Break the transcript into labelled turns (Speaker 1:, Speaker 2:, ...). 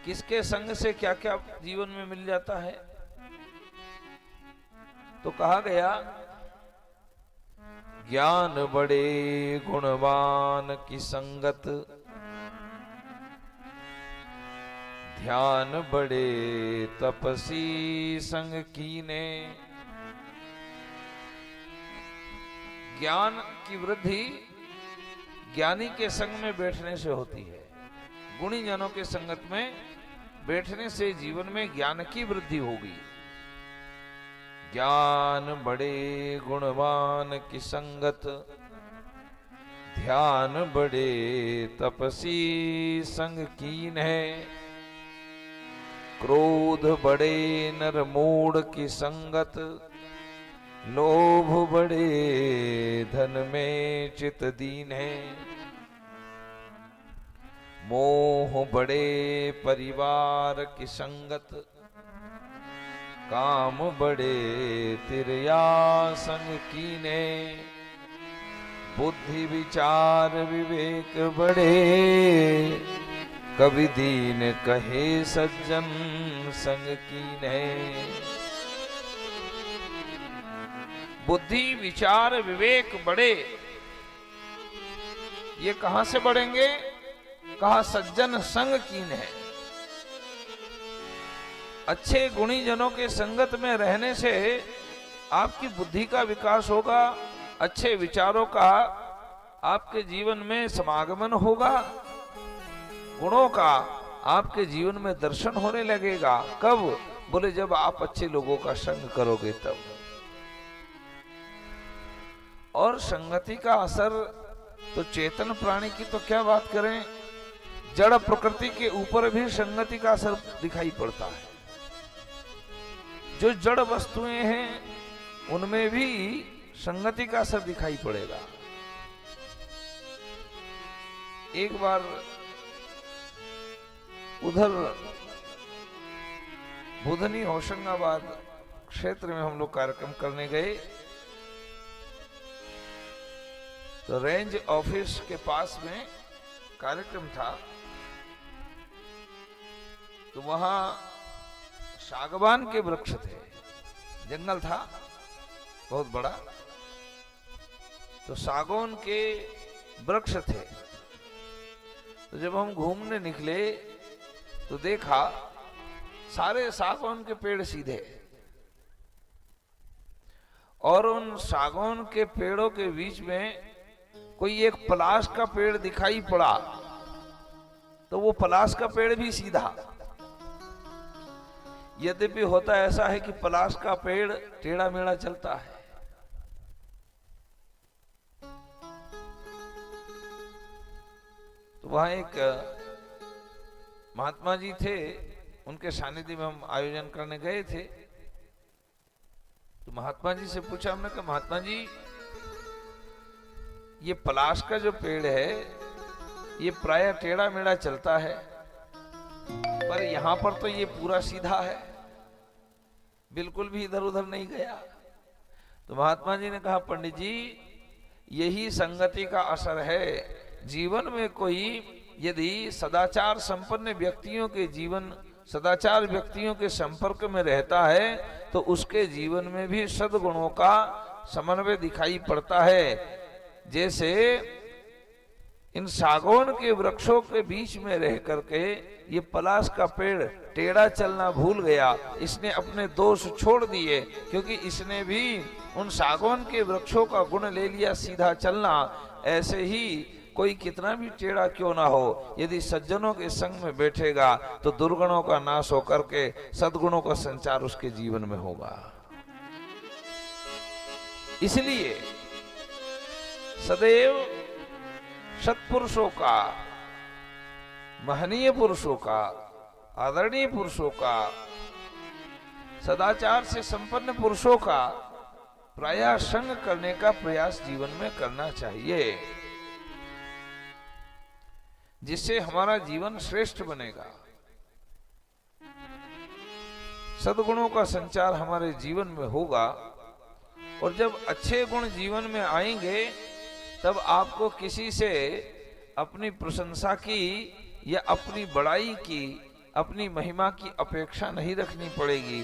Speaker 1: किसके संग से क्या क्या जीवन में मिल जाता है। तो कहा गया, ज्ञान बड़े गुणवान की संगत, ध्यान बड़े तपसी संग कीने। ज्ञान की वृद्धि ज्ञानी के संग में बैठने से होती है। गुणी जनों के संगत में बैठने से जीवन में ज्ञान की वृद्धि होगी। ज्ञान बड़े गुणवान की संगत, ध्यान बड़े तपसी संग कीन है। क्रोध बड़े नर मूढ़ की संगत, लोभ बड़े धन में चित दीन है। मोह बड़े परिवार की संगत, काम बड़े तिरया संग कीने। बुद्धि विचार विवेक बड़े, कवि दीन कहे सज्जन संग कीने। बुद्धि विचार विवेक बड़े, ये कहां से बढ़ेंगे? कहा सज्जन संग कीन है। अच्छे गुणी जनों के संगत में रहने से आपकी बुद्धि का विकास होगा, अच्छे विचारों का आपके जीवन में समागमन होगा, गुणों का आपके जीवन में दर्शन होने लगेगा। कब? बोले जब आप अच्छे लोगों का संग करोगे तब। और संगति का असर तो चेतन प्राणी की तो क्या बात करें, जड़ प्रकृति के ऊपर भी संगति का असर दिखाई पड़ता है। जो जड़ वस्तुएं हैं उनमें भी संगति का असर दिखाई पड़ेगा। एक बार उधर बुधनी होशंगाबाद क्षेत्र में हम लोग कार्यक्रम करने गए, तो रेंज ऑफिस के पास में कार्यक्रम था। तो वहां सागवान के वृक्ष थे, जंगल था बहुत बड़ा। तो सागौन के वृक्ष थे। तो जब हम घूमने निकले तो देखा सारे सागौन के पेड़ सीधे, और उन सागौन के पेड़ों के बीच में कोई एक पलाश का पेड़ दिखाई पड़ा, तो वो पलाश का पेड़ भी सीधा। यद्यपि होता ऐसा है कि पलाश का पेड़ टेढ़ा मेढ़ा चलता है। तो वहां एक महात्मा जी थे, उनके सानिध्य में हम आयोजन करने गए थे। तो महात्मा जी से पूछा हमने, कहा महात्मा जी ये पलाश का जो पेड़ है ये प्रायः टेढ़ा मेढ़ा चलता है, पर यहां पर तो ये पूरा सीधा है, बिल्कुल भी इधर उधर नहीं गया। तो महात्मा जी ने कहा पंडित जी यही संगति का असर है। जीवन में कोई यदि सदाचार संपन्न व्यक्तियों के जीवन, सदाचार व्यक्तियों के संपर्क में रहता है तो उसके जीवन में भी सद्गुणों का समन्वय दिखाई पड़ता है। जैसे इन सागौन के वृक्षों के बीच में रह करके ये पलाश का पेड़ टेढ़ा चलना भूल गया, इसने अपने दोष छोड़ दिए, क्योंकि इसने भी उन सागौन के वृक्षों का गुण ले लिया सीधा चलना। ऐसे ही कोई कितना भी टेढ़ा क्यों ना हो, यदि सज्जनों के संग में बैठेगा तो दुर्गुणों का नाश होकर के सद्गुणों का संचार उसके जीवन में होगा। इसलिए सदैव सत्पुरुषों का, महनीय पुरुषों का, आदरणीय पुरुषों का, सदाचार से संपन्न पुरुषों का प्रायः संग करने का प्रयास जीवन में करना चाहिए, जिससे हमारा जीवन श्रेष्ठ बनेगा। सद्गुणों का संचार हमारे जीवन में होगा, और जब अच्छे गुण जीवन में आएंगे तब आपको किसी से अपनी प्रशंसा की या अपनी बड़ाई की, अपनी महिमा की अपेक्षा नहीं रखनी पड़ेगी।